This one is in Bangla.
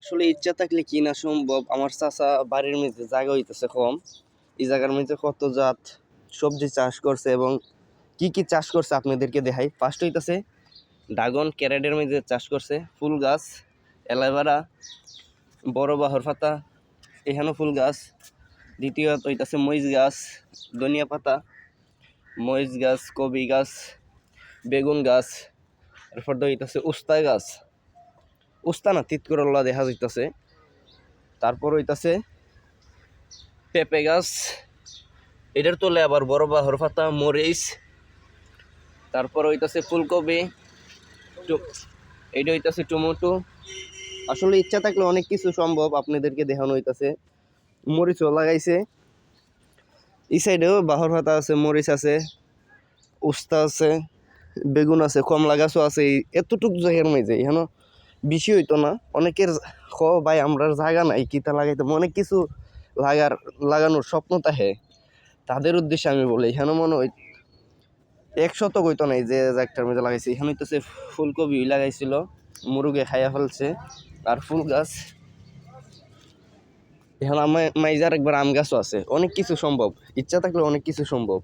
আসলে ইচ্ছা থাকলে কি না সম্ভব। আমার চাচা বাড়ির মধ্যে জায়গা হইতেছে কম, এই জায়গার মধ্যে কত জাত সবজি চাষ করছে এবং কি কি চাষ করছে আপনাদেরকে দেখাই। ফার্স্ট হইতেছে ড্রাগন ক্যারেটের মধ্যে চাষ করছে, ফুল গাছ, অ্যালোভেরা, বড় বাহর পাতা, এখানেও ফুল গাছ। দ্বিতীয়ত হইতেছে মরিচ গাছ, ধনিয়া পাতা, মরিচ গাছ, কবি গাছ, বেগুন গাছ। এরপর হইতেছে উস্তা গাছ, উস্তা না তিতকুরল্লা দেখা যাইতেছে। তারপর হইতাছে পেঁপে গাছ, এটার তলে আবার বড় বাহর পাতা, মরিচ। তারপর হইতাছে ফুলকপি, এইটা হইতাছে টমেটো। আসলে ইচ্ছা থাকলে অনেক কিছু সম্ভব, আপনাদেরকে দেখানো হইতাছে। মরিচও লাগাইছে, এই সাইডেও বাহর পাতা আছে, মরিচ আছে, উস্তা আছে, বেগুন আছে, কমলা গাছও আছে। এতটুক জায়গার মধ্যে এখানে বেশি হইতো না। অনেকের ভাই আমরা জায়গা নাই কিতা লাগাইতাম, অনেক কিছু লাগানোর স্বপ্ন থাকে। তাদের উদ্দেশ্যে আমি বলি, এখানে মনে হয় 100 হইতো নাই যে একটার মধ্যে লাগাইছে। এখানে হইতেছে ফুলকপি লাগাইছিল, মুরগে খাইয়া ফেলছে। আর ফুল গাছ, এখানে মাইজার একবার আম গাছও আছে। অনেক কিছু সম্ভব, ইচ্ছা থাকলে অনেক কিছু সম্ভব।